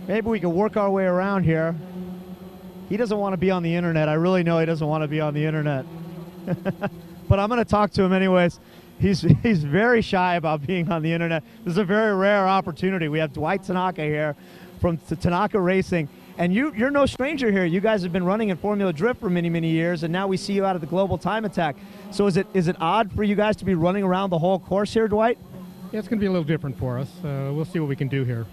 Maybe we can work our way around here. He doesn't want to be on the internet. I really know he doesn't want to be on the internet. But I'm going to talk to him anyways. He's very shy about being on the internet. This is a very rare opportunity. We have Dwight Tanaka here from Tanaka Racing. And you're no stranger here. You guys have been running in Formula Drift for many, many years, and now we see you out of the Global Time Attack. So is it odd for you guys to be running around the whole course here, Dwight? Yeah, it's going to be a little different for us. We'll see what we can do here.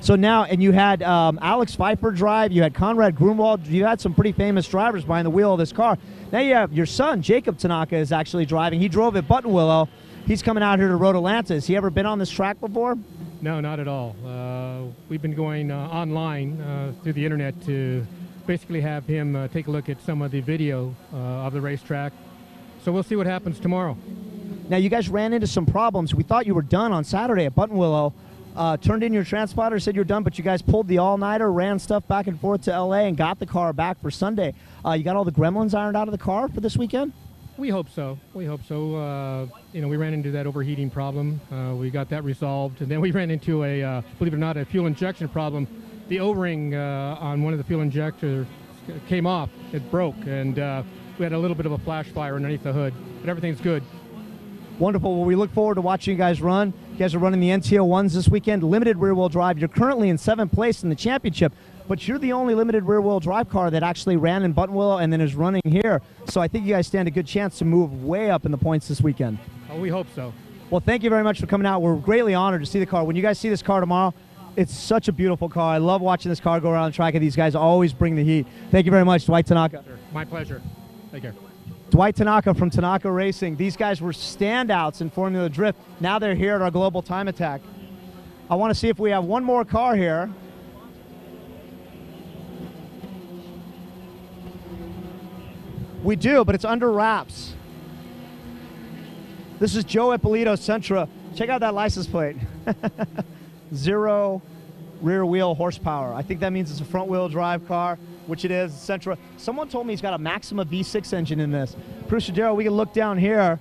So now, and you had Alex Pfeiffer drive, you had Conrad Grunwald, you had some pretty famous drivers behind the wheel of this car. Now you have your son, Jacob Tanaka, is actually driving. He drove at Buttonwillow. He's coming out here to Road Atlanta. Has he ever been on this track before? No, not at all. We've been going online through the internet to basically have him take a look at some of the video of the racetrack. So we'll see what happens tomorrow. Now you guys ran into some problems. We thought you were done on Saturday at Buttonwillow. Turned in your transponder, said you're done, but you guys pulled the all-nighter, ran stuff back and forth to LA, and got the car back for Sunday. You got all the gremlins ironed out of the car for this weekend? We hope so. We hope so. You know, we ran into that overheating problem. We got that resolved, and then we ran into a, believe it or not, a fuel injection problem. The O-ring on one of the fuel injectors came off. It broke, and we had a little bit of a flash fire underneath the hood, but everything's good. Wonderful. Well, we look forward to watching you guys run. You guys are running the NTO1s this weekend, limited rear-wheel drive. You're currently in 7th place in the championship, but you're the only limited rear-wheel drive car that actually ran in Buttonwillow and then is running here. So I think you guys stand a good chance to move way up in the points this weekend. Oh, we hope so. Well, thank you very much for coming out. We're greatly honored to see the car. When you guys see this car tomorrow, it's such a beautiful car. I love watching this car go around the track, and these guys always bring the heat. Thank you very much, Dwight Tanaka. Sure. My pleasure. Take care. Dwight Tanaka from Tanaka Racing. These guys were standouts in Formula Drift. Now they're here at our Global Time Attack. I want to see if we have one more car here. We do, but it's under wraps. This is Joe Ippolito Sentra. Check out that license plate. 0 rear wheel horsepower. I think that means it's a front wheel drive car, which it is, Sentra. Someone told me he's got a Maxima V6 engine in this. Producer Darryl, we can look down here.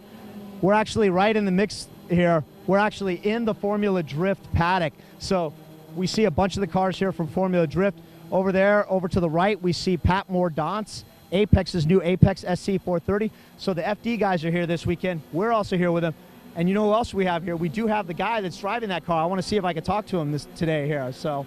We're actually right in the mix here. We're actually in the Formula Drift paddock. So we see a bunch of the cars here from Formula Drift. Over there, over to the right, we see Pat Mordaunt's Apex's new Apex SC430. So the FD guys are here this weekend. We're also here with them. And you know who else we have here? We do have the guy that's driving that car. I want to see if I can talk to him today here. So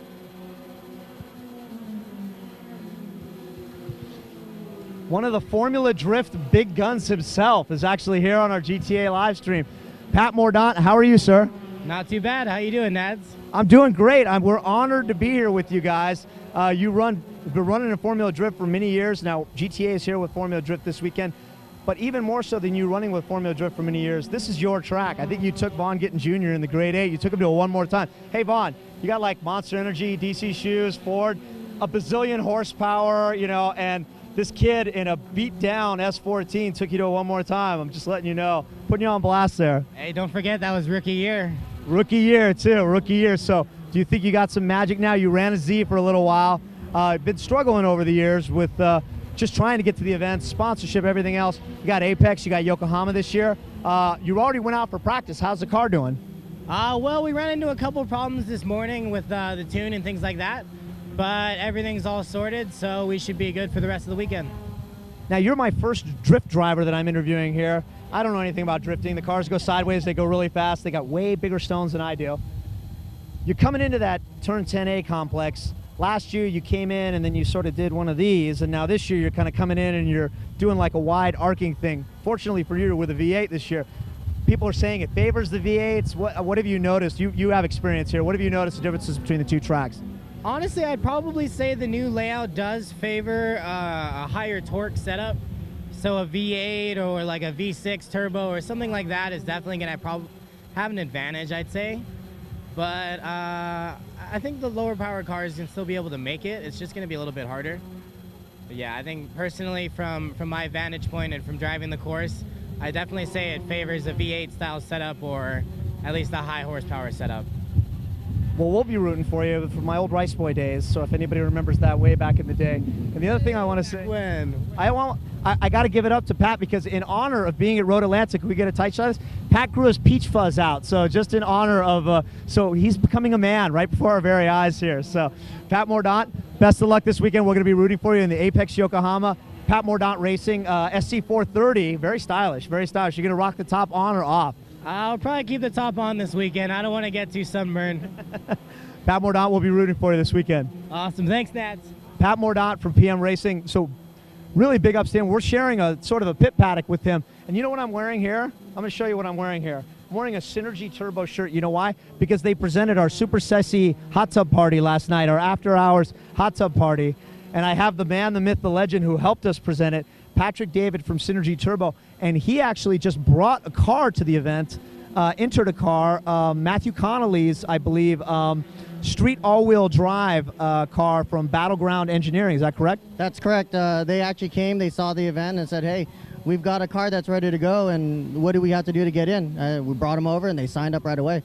one of the Formula Drift big guns himself is actually here on our GTA live stream. Pat Mordaunt, how are you, sir? Not too bad. How you doing, Nads? I'm doing great. We're honored to be here with you guys. You've been running in Formula Drift for many years. Now, GTA is here with Formula Drift this weekend. But even more so than you running with Formula Drift for many years, this is your track. I think you took Vaughn Gittin Jr. in the Grade 8. You took him to it one more time. Hey, Vaughn, you got like Monster Energy, DC Shoes, Ford, a bazillion horsepower, you know, and this kid in a beat-down S14 took you to it one more time. I'm just letting you know. Putting you on blast there. Hey, don't forget that was rookie year. Rookie year, too. Rookie year. So do you think you got some magic now? You ran a Z for a little while. Been struggling over the years with just trying to get to the events, sponsorship, everything else. You got Apex, you got Yokohama this year. You already went out for practice. How's the car doing? Well, we ran into a couple of problems this morning with the tune and things like that, but everything's all sorted, so we should be good for the rest of the weekend. Now, you're my first drift driver that I'm interviewing here. I don't know anything about drifting. The cars go sideways, they go really fast. They got way bigger stones than I do. You're coming into that Turn 10A complex. Last year you came in and then you sort of did one of these, and now this year you're kind of coming in and you're doing like a wide arcing thing. Fortunately for you, with a V8 this year, people are saying it favors the V8s. What have you noticed? You have experience here. What have you noticed the differences between the two tracks? Honestly, I'd probably say the new layout does favor a higher torque setup. So a V8 or like a V6 turbo or something like that is definitely going to have an advantage, I'd say. But I think the lower power cars can still be able to make it. It's just going to be a little bit harder. But yeah, I think personally from my vantage point and from driving the course, I definitely say it favors a V8 style setup or at least a high horsepower setup. Well, we'll be rooting for you from my old Rice Boy days. So if anybody remembers that way back in the day. And the other thing I want to say, I got to give it up to Pat because in honor of being at Road Atlantic, we get a tight shot of this. Pat grew his peach fuzz out. So just in honor of, so he's becoming a man right before our very eyes here. So Pat Mordaunt, best of luck this weekend. We're going to be rooting for you in the Apex Yokohama. Pat Mordaunt Racing, SC430, very stylish, very stylish. You're going to rock the top on or off? I'll probably keep the top on this weekend. I don't want to get too sunburned. Pat Mordaunt will be rooting for you this weekend. Awesome. Thanks, Nads. Pat Mordaunt from PM Racing. So really big ups to him. We're sharing a sort of a pit paddock with him. And you know what I'm wearing here? I'm going to show you what I'm wearing here. I'm wearing a Synergy Turbo shirt. You know why? Because they presented our Super Sexy hot tub party last night, our after hours hot tub party. And I have the man, the myth, the legend who helped us present it, Patrick David from Synergy Turbo. And he actually just brought a car to the event, entered a car, Matthew Connolly's, I believe, street all-wheel drive car from Battleground Engineering. Is that correct? That's correct. They actually came, they saw the event and said, hey, we've got a car that's ready to go, and what do we have to do to get in? We brought them over, and they signed up right away.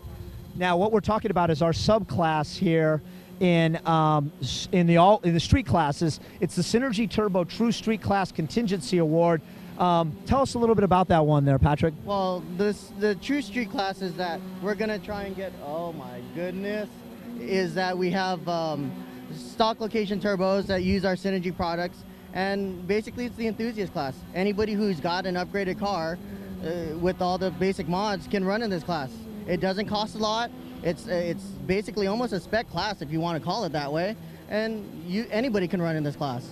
Now, what we're talking about is our subclass here in the street classes. It's the Synergy Turbo True Street Class Contingency Award. Tell us a little bit about that one there, Patrick. Well, the True Street Class is that we're going to try and get, oh my goodness, is that we have stock location turbos that use our Synergy products, and basically it's the enthusiast class. Anybody who's got an upgraded car with all the basic mods can run in this class. It doesn't cost a lot. It's basically almost a spec class, if you want to call it that way, and anybody can run in this class.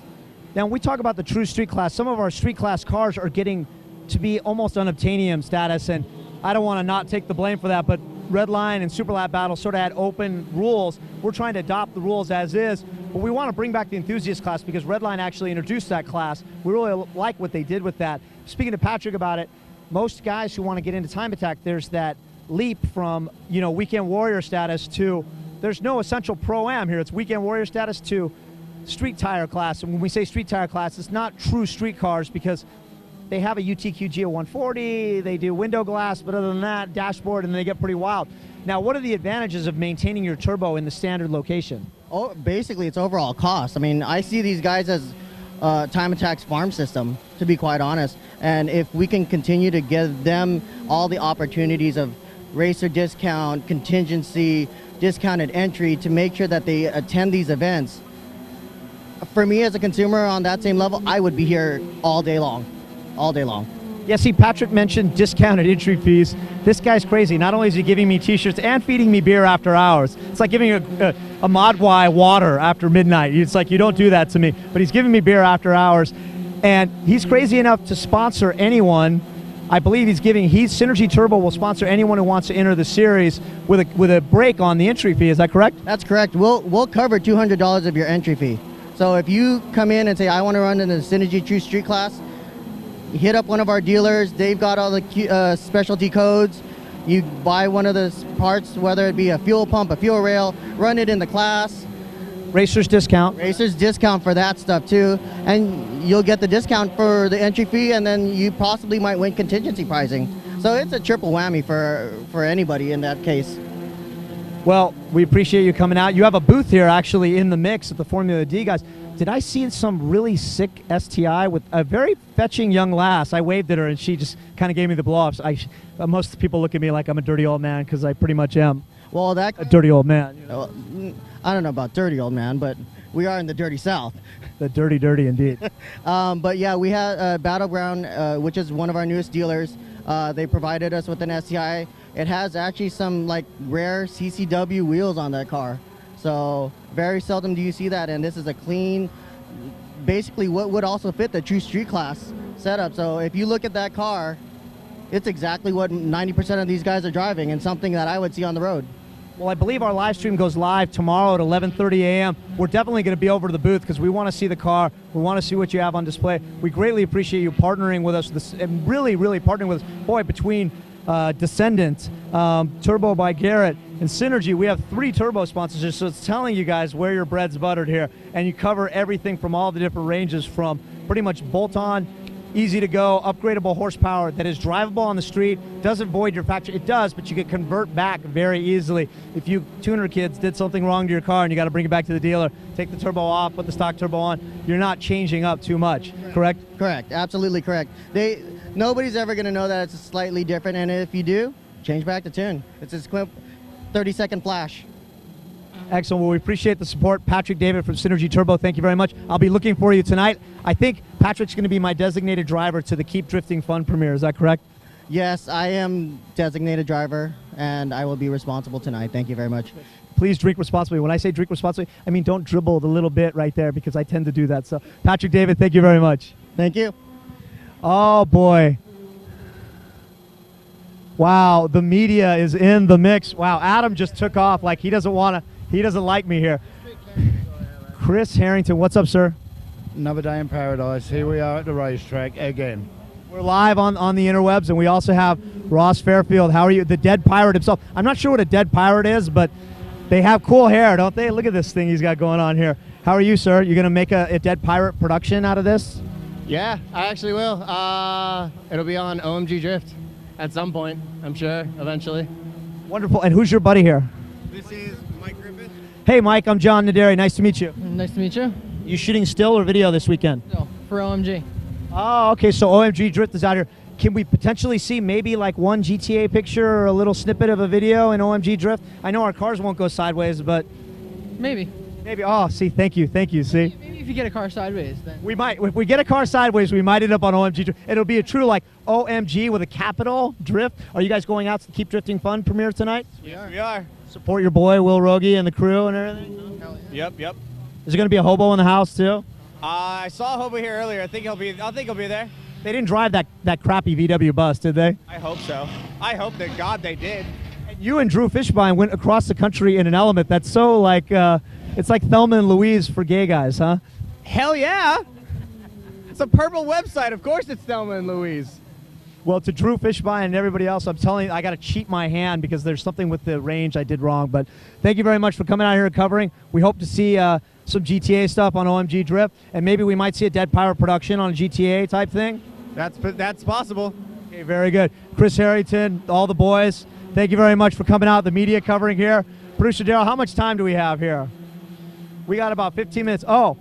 Now, when we talk about the True Street Class, some of our street class cars are getting to be almost unobtainium status, and I don't want to not take the blame for that, but Redline and Superlap Battle sort of had open rules. We're trying to adopt the rules as is, but we want to bring back the enthusiast class because Redline actually introduced that class. We really like what they did with that. Speaking to Patrick about it, most guys who want to get into time attack, there's that leap from, you know, weekend warrior status to, there's no essential pro-am here. It's weekend warrior status to street tire class. And when we say street tire class, it's not true street cars because they have a UTQ Geo 140, they do window glass, but other than that, dashboard, and they get pretty wild. Now, what are the advantages of maintaining your turbo in the standard location? Oh, basically, it's overall cost. I mean, I see these guys as Time Attack's farm system, to be quite honest. And if we can continue to give them all the opportunities of racer discount, contingency, discounted entry to make sure that they attend these events, for me as a consumer on that same level, I would be here all day long. All day long. Yeah, see, Patrick mentioned discounted entry fees. This guy's crazy. Not only is he giving me t-shirts and feeding me beer after hours. It's like giving a Modwai water after midnight. It's like, you don't do that to me. But he's giving me beer after hours. And he's crazy enough to sponsor anyone. I believe Synergy Turbo will sponsor anyone who wants to enter the series with a break on the entry fee. Is that correct? That's correct. We'll cover $200 of your entry fee. So if you come in and say, I want to run in the Synergy True Street Class, hit up one of our dealers. They've got all the specialty codes. You buy one of the parts, whether it be a fuel pump, a fuel rail, run it in the class. Racers discount. Racers discount for that stuff too. And you'll get the discount for the entry fee, and then you possibly might win contingency pricing. So it's a triple whammy for anybody in that case. Well, we appreciate you coming out. You have a booth here actually in the mix at the Formula D, guys. Did I see some really sick STI with a very fetching young lass? I waved at her and she just kind of gave me the blow-ups. Most people look at me like I'm a dirty old man because I pretty much am. Well, a dirty old man. You know? I don't know about dirty old man, but we are in the dirty South. The dirty indeed. But yeah, we had Battleground, which is one of our newest dealers. They provided us with an STI. It has actually some like rare CCW wheels on that car. So very seldom do you see that, and this is a clean, basically what would also fit the True Street Class setup. So if you look at that car, it's exactly what 90% of these guys are driving, and something that I would see on the road. Well, I believe our live stream goes live tomorrow at 11:30 a.m. We're definitely going to be over to the booth because we want to see the car. We want to see what you have on display. We greatly appreciate you partnering with us, and really partnering with us. Boy, between Descendant, Turbo by Garrett, and Synergy, we have 3 turbo sponsors, so it's telling you guys where your bread's buttered here, and you cover everything from all the different ranges, from pretty much bolt-on easy to go, upgradable horsepower that is drivable on the street, doesn't void your factory. It does, but you can convert back very easily. If you tuner kids did something wrong to your car and you got to bring it back to the dealer, take the turbo off, put the stock turbo on, you're not changing up too much, correct? Correct, absolutely correct. Nobody's ever going to know that it's slightly different, and if you do, change back the tune. It's a quick 30-second flash. Excellent. Well, we appreciate the support. Patrick David from Synergy Turbo, thank you very much. I'll be looking for you tonight. I think Patrick's going to be my designated driver to the Keep Drifting Fun premiere. Is that correct? Yes, I am designated driver, and I will be responsible tonight. Thank you very much. Please drink responsibly. When I say drink responsibly, I mean don't dribble the little bit right there because I tend to do that. So, Patrick David, thank you very much. Thank you. Oh, boy. Wow, the media is in the mix. Wow, Adam just took off like he doesn't like me here. Chris Harrington, what's up, sir? Another day in paradise. Here we are at the racetrack again. We're live on the interwebs, and we also have Ross Fairfield. How are you? The dead pirate himself. I'm not sure what a dead pirate is, but they have cool hair, don't they? Look at this thing he's got going on here. How are you, sir? You going to make a dead pirate production out of this? Yeah, I actually will. It'll be on OMG Drift at some point, I'm sure, eventually. Wonderful. And who's your buddy here? This is Mike Griffith. Hey, Mike, I'm John Naderi. Nice to meet you. Nice to meet you. You shooting still or video this weekend? No, for OMG. Oh, okay, so OMG Drift is out here. Can we potentially see maybe like one GTA picture or a little snippet of a video in OMG Drift? I know our cars won't go sideways, but... Maybe. Maybe. Oh, see, thank you, see? Maybe if you get a car sideways, then. We might. If we get a car sideways, we might end up on OMG Drift. It'll be a true, like, OMG with a capital Drift. Are you guys going out to the Keep Drifting Fun premiere tonight? Yes, we are. Support your boy, Will Rogie, and the crew and everything? Yep. Is there going to be a hobo in the house, too? I saw Hobo here earlier. I think he'll be there. They didn't drive that crappy VW bus, did they? I hope so. I hope that God they did. And you and Drew Fishbein went across the country in an Element that's so like, it's like Thelma and Louise for gay guys, huh? Hell yeah! It's a purple website. Of course it's Thelma and Louise. Well, to Drew Fishbein and everybody else, I'm telling you, I got to cheat my hand because there's something with the range I did wrong. But thank you very much for coming out here and covering. We hope to see some GTA stuff on OMG Drift, and maybe we might see a Dead Pirate production on a GTA type thing. That's possible. Okay, very good. Chris Harrington, all the boys, thank you very much for coming out, the media covering here. Producer Daryl, how much time do we have here? We got about 15 minutes. Oh,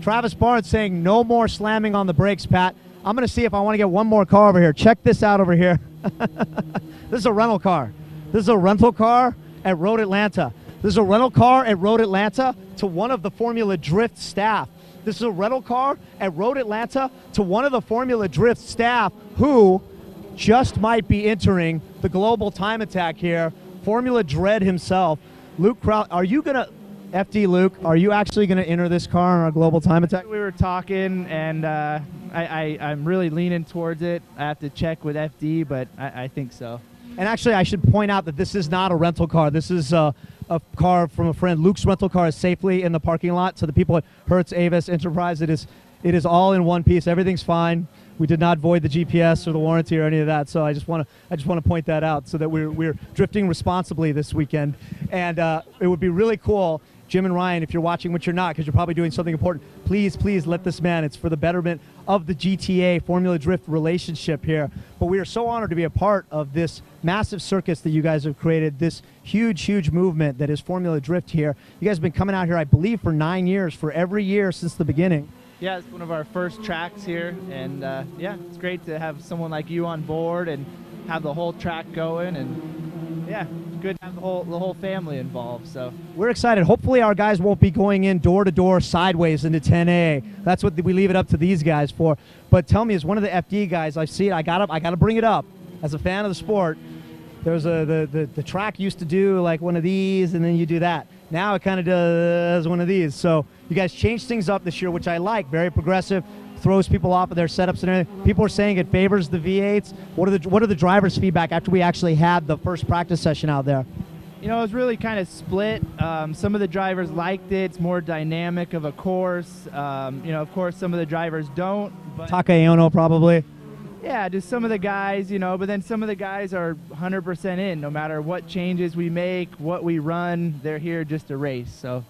Travis Barnes saying no more slamming on the brakes, Pat. I'm going to see if I want to get one more car over here. Check this out over here. This is a rental car. This is a rental car at Road Atlanta. This is a rental car at Road Atlanta to one of the Formula Drift staff. This is a rental car at Road Atlanta to one of the Formula Drift staff who just might be entering the global time attack here. Formula Dread himself. Luke Kraut, are you going to, FD Luke, are you actually going to enter this car on a global time attack? We were talking, and I'm really leaning towards it. I have to check with FD, but I think so. And actually, I should point out that this is not a rental car. This is a car from a friend. Luke's rental car is safely in the parking lot. So the people at Hertz Avis Enterprise, it is all in one piece. Everything's fine. We did not void the GPS or the warranty or any of that. So I just want to point that out so that we're drifting responsibly this weekend. And it would be really cool, Jim and Ryan, if you're watching, which you're not because you're probably doing something important, please let this man. It's for the betterment of the GTA Formula Drift relationship here. But we are so honored to be a part of this massive circus that you guys have created, this huge movement that is Formula Drift here. You guys have been coming out here, I believe, for 9 years, for every year since the beginning. Yeah, it's one of our first tracks here, and yeah, it's great to have someone like you on board and have the whole track going, and yeah, it's good to have the whole family involved. So we're excited. Hopefully our guys won't be going in door to door sideways into 10A. That's what we leave it up to these guys for. But tell me, as one of the FD guys, I see it. I gotta bring it up as a fan of the sport. There's the track used to do like one of these, and then you do that. Now it kind of does one of these. So you guys changed things up this year, which I like. Very progressive, throws people off of their setups and everything. People are saying it favors the V8s. What are the drivers' feedback after we actually had the first practice session out there? You know, it was really kind of split. Some of the drivers liked it. It's more dynamic of a course. You know, of course, some of the drivers don't. But Takayama probably. yeah, just some of the guys, you know, but then some of the guys are 100% in. No matter what changes we make, what we run, they're here just to race. So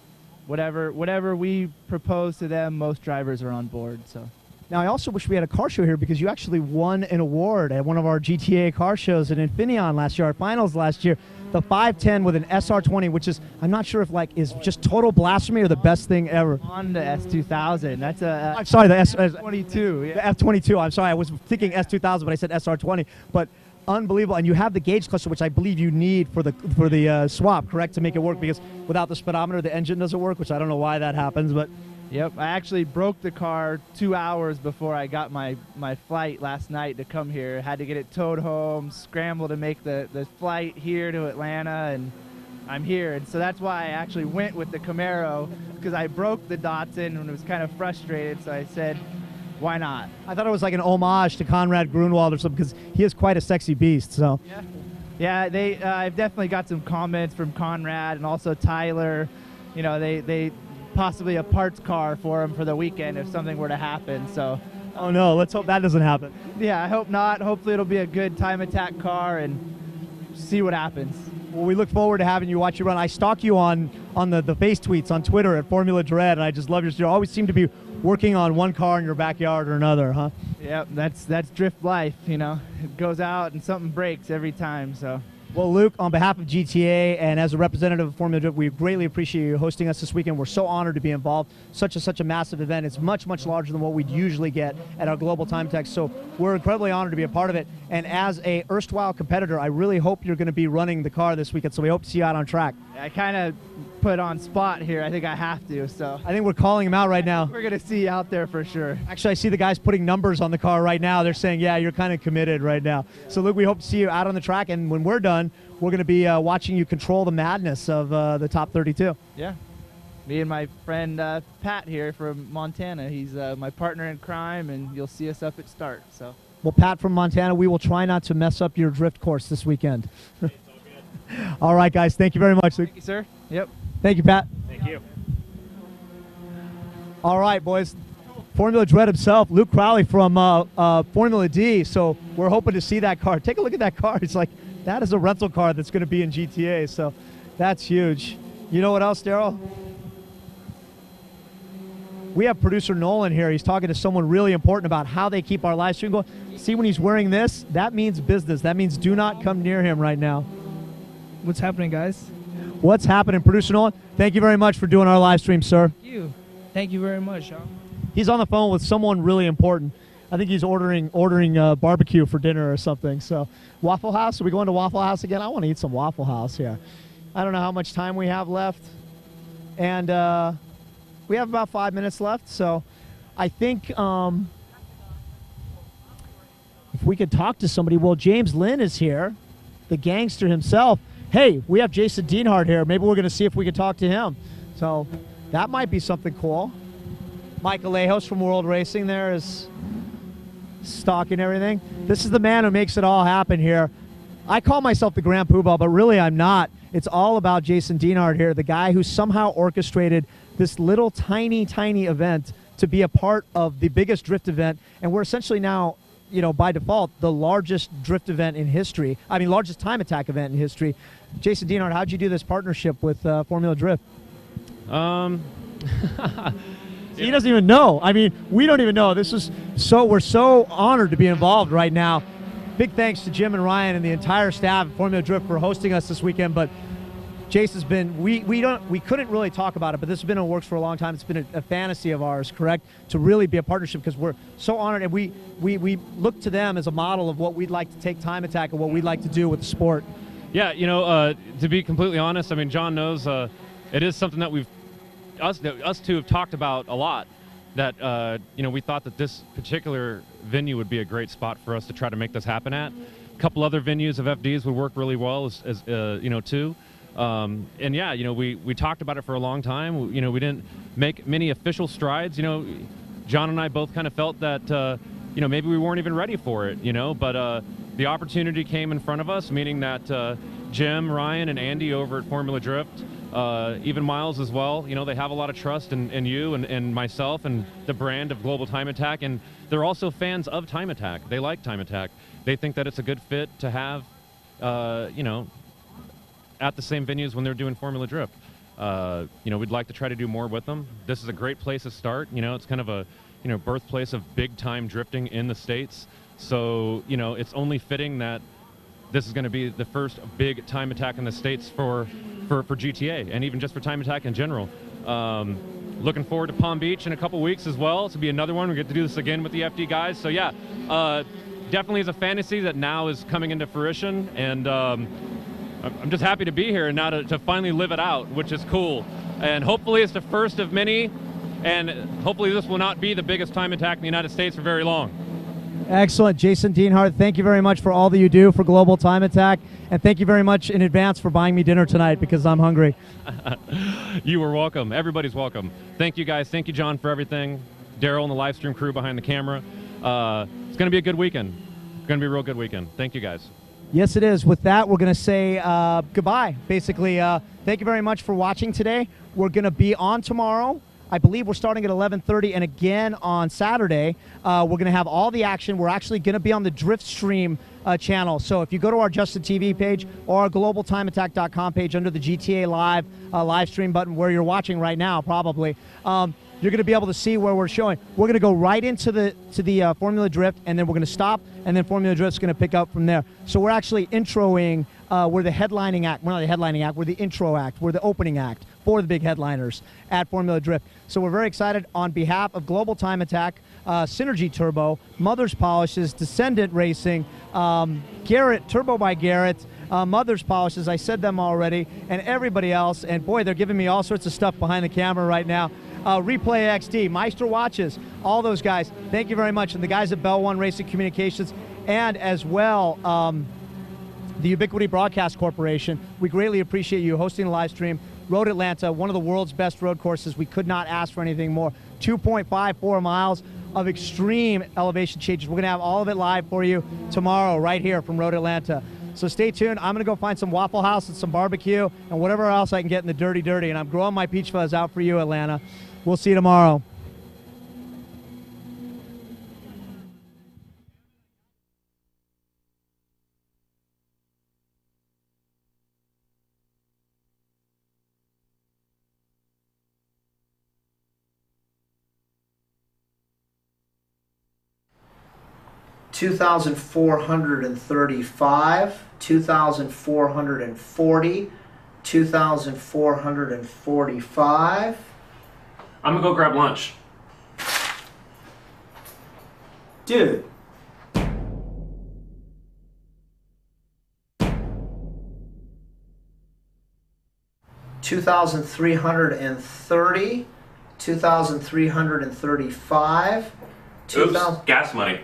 whatever we propose to them, most drivers are on board. So Now, I also wish we had a car show here because you actually won an award at one of our GTA car shows at Infineon last year, our finals last year. The 510 with an SR20, which is, I'm not sure if like is just total blasphemy or the best thing ever. Honda S2000. That's a. I'm sorry, the S22. The F22. I'm sorry, I was thinking S2000, but I said SR20. But unbelievable, and you have the gauge cluster, which I believe you need for the swap, correct, to make it work, because without the speedometer, the engine doesn't work, which I don't know why that happens, but. Yep, I actually broke the car 2 hours before I got my flight last night to come here. Had to get it towed home, scramble to make the flight here to Atlanta, and I'm here. And so that's why I actually went with the Camaro, because I broke the Datsun and was kind of frustrated, so I said, why not? I thought it was like an homage to Conrad Grunwald or something, because he is quite a sexy beast, so. Yeah, I've definitely got some comments from Conrad and also Tyler. You know, they possibly a parts car for him for the weekend if something were to happen. So, oh no, let's hope that doesn't happen. Yeah, I hope not. Hopefully it'll be a good time attack car and see what happens. Well, we look forward to having you watch you run. I stalk you on the face tweets on Twitter at Formula Dread, and I just love you always seem to be working on one car in your backyard or another, huh? Yep, that's drift life, you know. It goes out and something breaks every time, so. Well, Luke, on behalf of GTA and as a representative of Formula Drift, we greatly appreciate you hosting us this weekend. We're so honored to be involved. Such a massive event. It's much, much larger than what we'd usually get at our Global Time Tech, so we're incredibly honored to be a part of it. And as a erstwhile competitor, I really hope you're going to be running the car this weekend, so we hope to see you out on track. I kind of put on spot here. I think I have to, so. I think we're calling him out right now. We're going to see you out there for sure. Actually, I see the guys putting numbers on the car right now. They're saying, yeah, you're kind of committed right now. Yeah. So, Luke, we hope to see you out on the track, and when we're done, we're going to be watching you control the madness of the top 32. Yeah. Me and my friend Pat here from Montana. He's my partner in crime, and you'll see us up at start. So. Well, Pat from Montana, we will try not to mess up your drift course this weekend. All right, guys. Thank you very much, Luke. Thank you, sir. Yep. Thank you, Pat. Thank you. All right, boys. Formula Dread himself, Luke Crowley from Formula D. So we're hoping to see that car. Take a look at that car. It's like, that is a rental car that's going to be in GTA. So that's huge. You know what else, Daryl? We have producer Nolan here. He's talking to someone really important about how they keep our live stream going. See, when he's wearing this, that means business. That means do not come near him right now. What's happening, guys? What's happening? Producer Nolan, thank you very much for doing our live stream, sir. Thank you very much, y'all. He's on the phone with someone really important. I think he's ordering barbecue for dinner or something. So, Waffle House? Are we going to Waffle House again? I want to eat some Waffle House here. I don't know how much time we have left. And we have about 5 minutes left. So, I think if we could talk to somebody. Well, James Lynn is here, the gangster himself. Hey, we have Jason Dienhardt here. Maybe we're going to see if we can talk to him. So, that might be something cool. Michael Lejos from World Racing there is stalking everything. This is the man who makes it all happen here. I call myself the Grand Poobah, but really I'm not. It's all about Jason Dienhardt here, the guy who somehow orchestrated this little tiny event to be a part of the biggest drift event. And we're essentially now, you know, by default, the largest drift event in history. I mean, largest time attack event in history. Jason Dienhardt, how'd you do this partnership with Formula Drift? He doesn't even know. I mean, we don't even know. We're so honored to be involved right now. Big thanks to Jim and Ryan and the entire staff at Formula Drift for hosting us this weekend. But Jason's been, we couldn't really talk about it, but this has been in the works for a long time. It's been a fantasy of ours, correct? To really be a partnership, because we're so honored, and we look to them as a model of what we'd like to take time attack and what we'd like to do with the sport. Yeah, you know, to be completely honest, I mean, John knows it is something that us two have talked about a lot, that you know, we thought that this particular venue would be a great spot for us to try to make this happen at. A couple other venues of FDs would work really well as you know, too. And yeah, you know, we talked about it for a long time. You know, we didn't make many official strides. You know, John and I both kind of felt that you know, maybe we weren't even ready for it, you know, but the opportunity came in front of us, meaning that Jim, Ryan, and Andy over at Formula Drift, even Miles as well, you know, they have a lot of trust in you and myself and the brand of Global Time Attack, and they're also fans of Time Attack. They like Time Attack. They think that it's a good fit to have, you know, at the same venues when they're doing Formula Drift. You know, we'd like to try to do more with them. This is a great place to start. You know, it's kind of a birthplace of big-time drifting in the States. So, it's only fitting that this is going to be the first big time attack in the States for GTA, and even just for time attack in general. Looking forward to Palm Beach in a couple weeks as well. This will be another one. We get to do this again with the FD guys. So yeah, definitely is a fantasy that now is coming into fruition, and I'm just happy to be here and now to finally live it out, which is cool. And hopefully it's the first of many, and hopefully this will not be the biggest time attack in the United States for very long. Excellent. Jason Dienhart, thank you very much for all that you do for Global Time Attack, and thank you very much in advance for buying me dinner tonight because I'm hungry. You were welcome. Everybody's welcome. Thank you, guys. Thank you, John, for everything. Daryl and the live stream crew behind the camera. It's going to be a good weekend. It's going to be a real good weekend. Thank you, guys. Yes, it is. With that, we're going to say goodbye, basically. Thank you very much for watching today. We're going to be on tomorrow. I believe we're starting at 11:30, and again on Saturday, we're going to have all the action. We're actually going to be on the Drift Stream channel. So if you go to our Justin TV page or our globaltimeattack.com page under the GTA Live live stream button where you're watching right now, probably, you're going to be able to see where we're showing. We're going to go right into the Formula Drift, and then we're going to stop, and then Formula Drift's going to pick up from there. So we're actually introing. We're the headlining act. We're not the headlining act. We're the intro act. We're the opening act for the big headliners at Formula Drift. So we're very excited on behalf of Global Time Attack, Synergy Turbo, Mother's Polishes, Descendant Racing, Garrett, Turbo by Garrett, Mother's Polishes, I said them already, and everybody else. And boy, they're giving me all sorts of stuff behind the camera right now. Replay XD, Meister Watches, all those guys. Thank you very much. And the guys at Bell One Racing Communications, and as well, the Ubiquity Broadcast Corporation. We greatly appreciate you hosting the live stream. Road Atlanta, one of the world's best road courses. We could not ask for anything more. 2.54 miles of extreme elevation changes. We're going to have all of it live for you tomorrow right here from Road Atlanta. So stay tuned. I'm going to go find some Waffle House and some barbecue and whatever else I can get in the dirty. And I'm growing my peach fuzz out for you, Atlanta. We'll see you tomorrow. $2,435, $2,440, $2,445. I'm gonna go grab lunch. Dude. $2,330, $2,335. Oops, gas money.